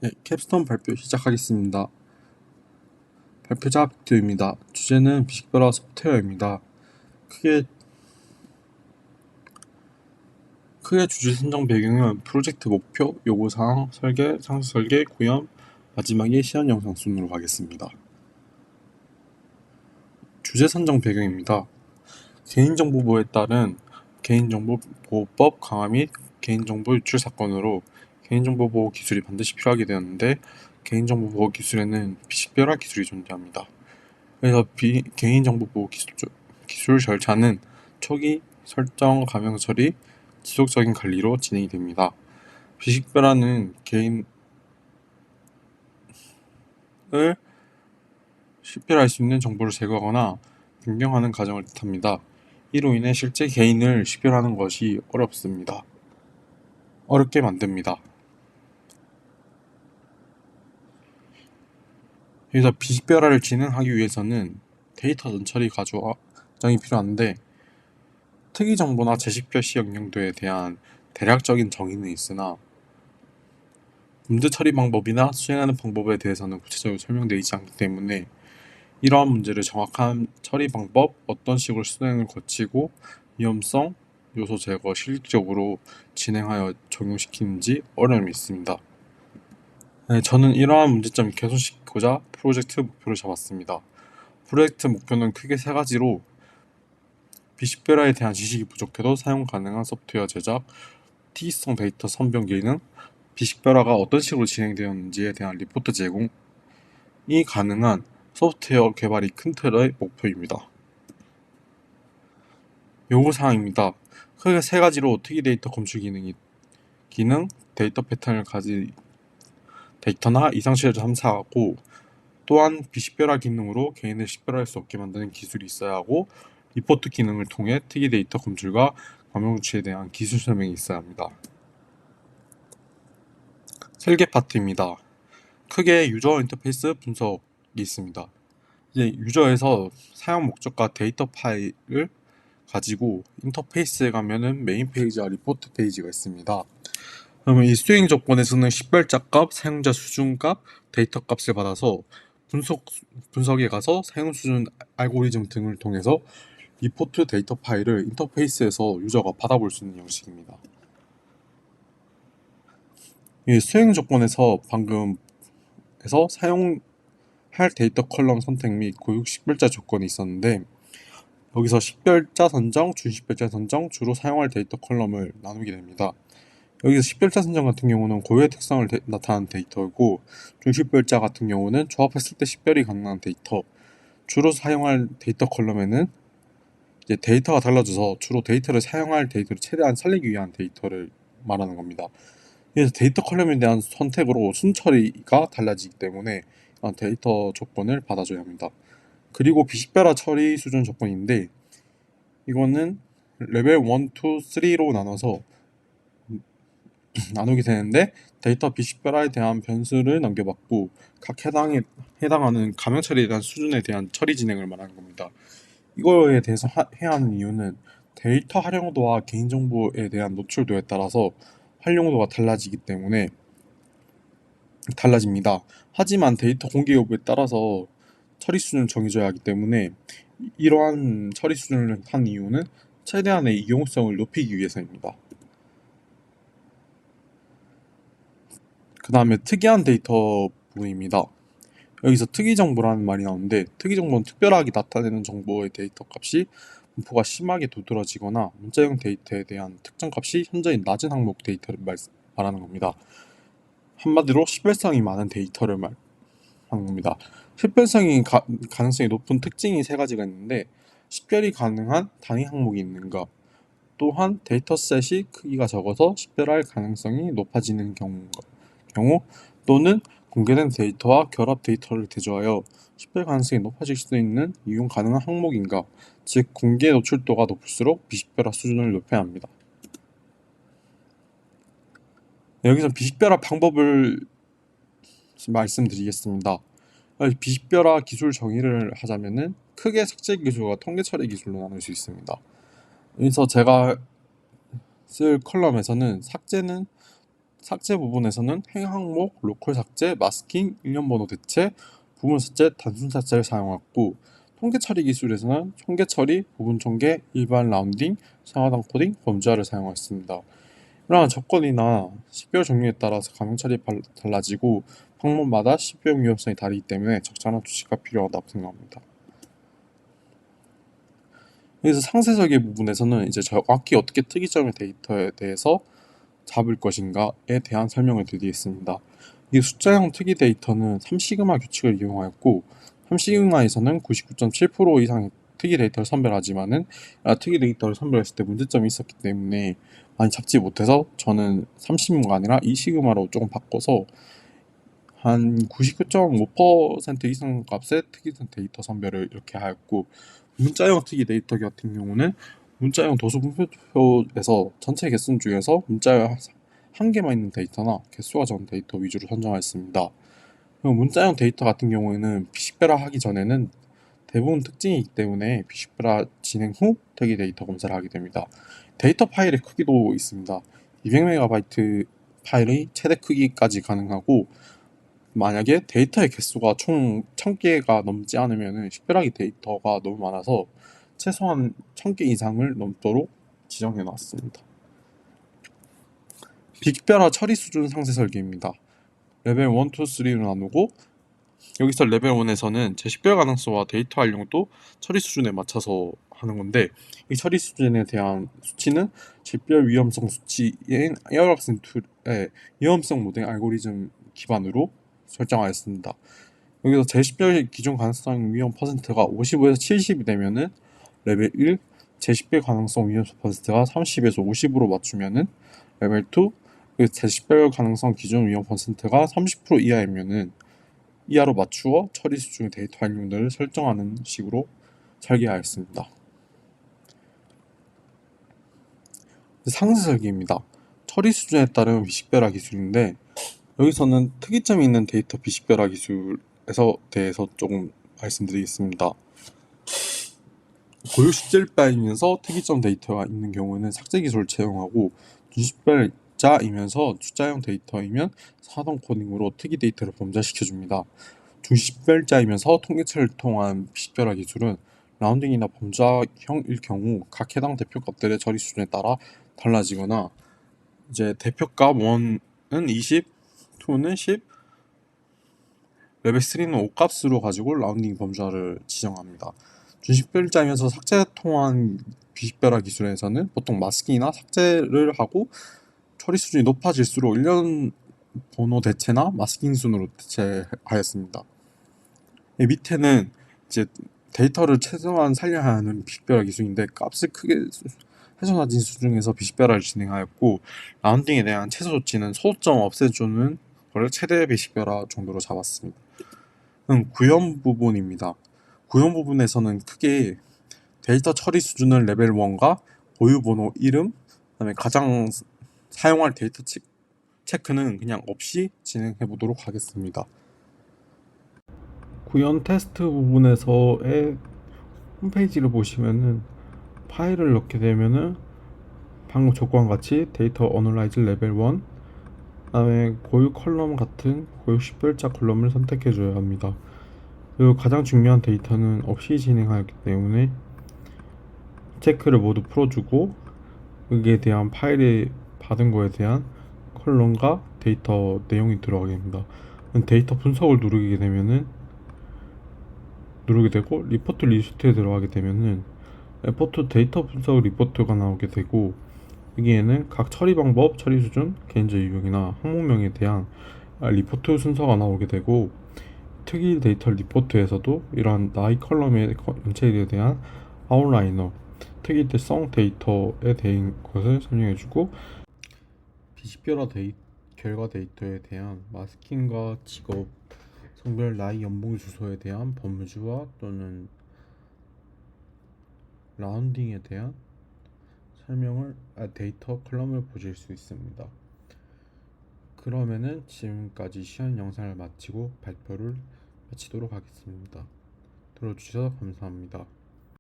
네, 캡스톤 발표 시작하겠습니다. 발표자 빅토입니다. 주제는 비식별화 소프트웨어입니다. 크게 주제 선정 배경은 프로젝트 목표, 요구사항, 설계, 상세 설계, 구현, 마지막에 시연 영상 순으로 가겠습니다. 주제 선정 배경입니다. 개인정보보호에 따른 개인정보보호법 강화 및 개인정보 유출 사건으로 개인정보보호 기술이 반드시 필요하게 되었는데 개인정보보호 기술에는 비식별화 기술이 존재합니다. 그래서 개인정보보호 기술 절차는 초기 설정, 감형 처리, 지속적인 관리로 진행이 됩니다. 비식별화는 개인을 식별할 수 있는 정보를 제거하거나 변경하는 과정을 뜻합니다. 이로 인해 실제 개인을 식별하는 것이 어렵게 만듭니다. 그래서 비식별화를 진행하기 위해서는 데이터 전처리 과정이 필요한데 특이정보나 재식별시 영역도에 대한 대략적인 정의는 있으나 문제 처리 방법이나 수행하는 방법에 대해서는 구체적으로 설명되어 있지 않기 때문에 이러한 문제를 정확한 처리 방법, 어떤 식으로 수행을 거치고 위험성, 요소 제거, 실질적으로 진행하여 적용시키는지 어려움이 있습니다. 저는 이러한 문제점을 개선시키고자 프로젝트 목표를 잡았습니다. 프로젝트 목표는 크게 세 가지로 비식별화에 대한 지식이 부족해도 사용 가능한 소프트웨어 제작, 특이성 데이터 선별 기능, 비식별화가 어떤 식으로 진행되었는지에 대한 리포트 제공이 가능한 소프트웨어 개발이 큰 틀의 목표입니다. 요구사항입니다. 크게 세 가지로 특이 데이터 검출 기능, 데이터 패턴을 가진 데이터나 이상치를 탐사하고 또한 비식별화 기능으로 개인을 식별할 수 없게 만드는 기술이 있어야 하고 리포트 기능을 통해 특이 데이터 검출과 감형주치에 대한 기술 설명이 있어야 합니다. 설계 파트입니다. 크게 유저 인터페이스 분석이 있습니다. 이제 유저에서 사용 목적과 데이터 파일을 가지고 인터페이스에 가면은 메인 페이지와 리포트 페이지가 있습니다. 그러면 이 수행 조건에서는 식별자 값, 사용자 수준 값, 데이터 값을 받아서 분석에 가서 사용 수준 알고리즘 등을 통해서 리포트 데이터 파일을 인터페이스에서 유저가 받아볼 수 있는 형식입니다. 이 수행 조건에서 사용할 데이터 컬럼 선택 및 고유 식별자 조건이 있었는데 여기서 식별자 선정, 준식별자 선정, 주로 사용할 데이터 컬럼을 나누게 됩니다. 여기서 식별자 선정 같은 경우는 고유의 특성을 나타내는 데이터이고 준식별자 같은 경우는 조합했을 때 식별이 가능한 데이터, 주로 사용할 데이터 컬럼에는 이제 데이터가 달라져서 주로 사용할 데이터를 최대한 살리기 위한 데이터를 말하는 겁니다. 그래서 데이터 컬럼에 대한 선택으로 순처리가 달라지기 때문에 데이터 조건을 받아줘야 합니다. 그리고 비식별화 처리 수준 조건인데 이거는 레벨 1, 2, 3로 나누게 되는데 데이터 비식별화에 대한 변수를 넘겨받고 각 해당하는 감형 처리에 대한 수준에 대한 처리 진행을 말하는 겁니다. 이거에 대해서 해야 하는 이유는 데이터 활용도와 개인정보에 대한 노출도에 따라서 활용도가 달라지기 때문에 달라집니다. 하지만 데이터 공개 여부에 따라서 처리 수준을 정해줘야 하기 때문에 이러한 처리 수준을 한 이유는 최대한의 이용성을 높이기 위해서입니다. 그 다음에 특이한 데이터 부분입니다. 여기서 특이정보라는 말이 나오는데 특이정보는 특별하게 나타내는 정보의 데이터 값이 분포가 심하게 두드러지거나 문자형 데이터에 대한 특정 값이 현저히 낮은 항목 데이터를 말하는 겁니다. 한마디로 식별성이 많은 데이터를 말하는 겁니다. 식별성이 가능성이 높은 특징이 세 가지가 있는데 식별이 가능한 단위 항목이 있는가, 또한 데이터셋이 크기가 적어서 식별할 가능성이 높아지는 경우 또는 공개된 데이터와 결합 데이터를 대조하여 식별 가능성이 높아질 수 있는 이용 가능한 항목인가, 즉 공개 노출도가 높을수록 비식별화 수준을 높여야 합니다. 여기서 비식별화 방법을 말씀드리겠습니다. 비식별화 기술 정의를 하자면은 크게 삭제 기술과 통계 처리 기술로 나눌 수 있습니다. 여기서 제가 쓸 컬럼에서는 삭제는 삭제 부분에서는 행항목, 로컬 삭제, 마스킹, 일련번호 대체, 부분 삭제, 단순 삭제를 사용했고, 통계 처리 기술에서는 통계 처리, 부분 총계, 일반 라운딩, 상하단 코딩, 범주화를 사용했습니다. 이러한 조건이나 식별 종류에 따라서 가명 처리 달라지고 방법마다 식별 위험성이 다르기 때문에 적절한 조치가 필요하다고 생각합니다. 여기서 상세 설계 부분에서는 이제 정확히 어떻게 특이점의 데이터에 대해서 잡을 것인가에 대한 설명을 드리겠습니다. 이 숫자형 특이 데이터는 3시그마 규칙을 이용하였고 3시그마에서는 99.7% 이상의 특이 데이터를 선별하지만은 특이 데이터를 선별했을 때 문제점이 있었기 때문에 많이 잡지 못해서 저는 3시그마가 아니라 2시그마로 조금 바꿔서 한 99.5% 이상 값의 특이 데이터 선별을 이렇게 하였고, 문자형 특이 데이터 같은 경우는 문자형 도수 분표에서 전체 개수 중에서 문자형 한 개만 있는 데이터나 개수가 적은 데이터 위주로 선정하였습니다. 문자형 데이터 같은 경우에는 비식별화 하기 전에는 대부분 특징이기 때문에 비식별화 진행 후 특이 데이터 검사를 하게 됩니다. 데이터 파일의 크기도 있습니다. 200MB 파일의 최대 크기까지 가능하고, 만약에 데이터의 개수가 총 1000개가 넘지 않으면 식별하기 데이터가 너무 많아서 최소한 1000개 이상을 넘도록 지정해 놨습니다. 비식별화 처리 수준 상세 설계입니다. 레벨 1, 2, 3로 나누고, 여기서 레벨 1에서는 재식별 가능성과 데이터 활용도 처리 수준에 맞춰서 하는 건데, 이 처리 수준에 대한 수치는 식별 위험성 수치인 에어락슨 툴의 위험성 모델 알고리즘 기반으로 설정하였습니다. 여기서 재식별 기준 가능성 위험 퍼센트가 55에서 70이 되면은 레벨 1, 재식별 가능성 위험 퍼센트가 30에서 50으로 맞추면은 레벨 2, 재식별 가능성 기준 위험 퍼센트가 30% 이하이면은 이하로 맞추어 처리 수준의 데이터 활용도를 설정하는 식으로 설계하였습니다. 상세 설계입니다. 처리 수준에 따른 비식별화 기술인데, 여기서는 특이점이 있는 데이터 비식별화 기술에서 대해서 조금 말씀드리겠습니다. 고유 숫자일바이면서 특이점 데이터가 있는 경우에는 삭제 기술을 채용하고, 중식별자이면서 숫자형 데이터이면 사동 코딩으로 특이 데이터를 범죄시켜줍니다. 중식별자이면서 통계체를 통한 비식별화 기술은 라운딩이나 범죄형일 경우 각 해당 대표값들의 처리 수준에 따라 달라지거나, 이제 대표값 1은 20, 2는 10, 레벨 3는 5값으로 가지고 라운딩 범주화를 지정합니다. 준식별자이면서 삭제 통한 비식별화 기술에서는 보통 마스킹이나 삭제를 하고 처리 수준이 높아질수록 일련 번호 대체나 마스킹 순으로 대체하였습니다. 밑에는 이제 데이터를 최소한 살려야 하는 비식별화 기술인데, 값을 크게 훼손하진 수준에서 비식별화를 진행하였고, 라운딩에 대한 최소 조치는 소수점 없애주는 걸 최대 비식별화 정도로 잡았습니다. 구현 부분입니다. 구현 부분에서는 크게 데이터 처리 수준을 레벨 1과 고유 번호 이름, 그다음에 가장 사용할 데이터 체크는 그냥 없이 진행해 보도록 하겠습니다. 구현 테스트 부분에서의 홈페이지를 보시면은 파일을 넣게 되면은 방금 조건과 같이 데이터 어널라이즈 레벨 1, 그다음에 고유 컬럼 같은 고유 식별자 컬럼을 선택해 줘야 합니다. 그리고 가장 중요한 데이터는 없이 진행하였기 때문에 체크를 모두 풀어주고, 여기에 대한 파일에 받은 거에 대한 컬럼과 데이터 내용이 들어가게 됩니다. 데이터 분석을 누르게 되고, 리포트 리스트에 들어가게 되면은 리포트 데이터 분석 리포트가 나오게 되고, 여기에는 각 처리 방법, 처리 수준, 개인적 유형이나 항목명에 대한 리포트 순서가 나오게 되고, 특이 데이터 리포트에서도 이러한 나이 컬럼의 연체에 대한 아웃라이너, 특이성 데이터에 대한 것을 설명해주고, 비식별화 결과 데이터에 대한 마스킹과 직업, 성별, 나이, 연봉, 주소에 대한 범주화 또는 라운딩에 대한 설명을 데이터 컬럼을 보실 수 있습니다. 그러면은 지금까지 시연 영상을 마치고 발표를 마치도록 하겠습니다. 들어주셔서 감사합니다.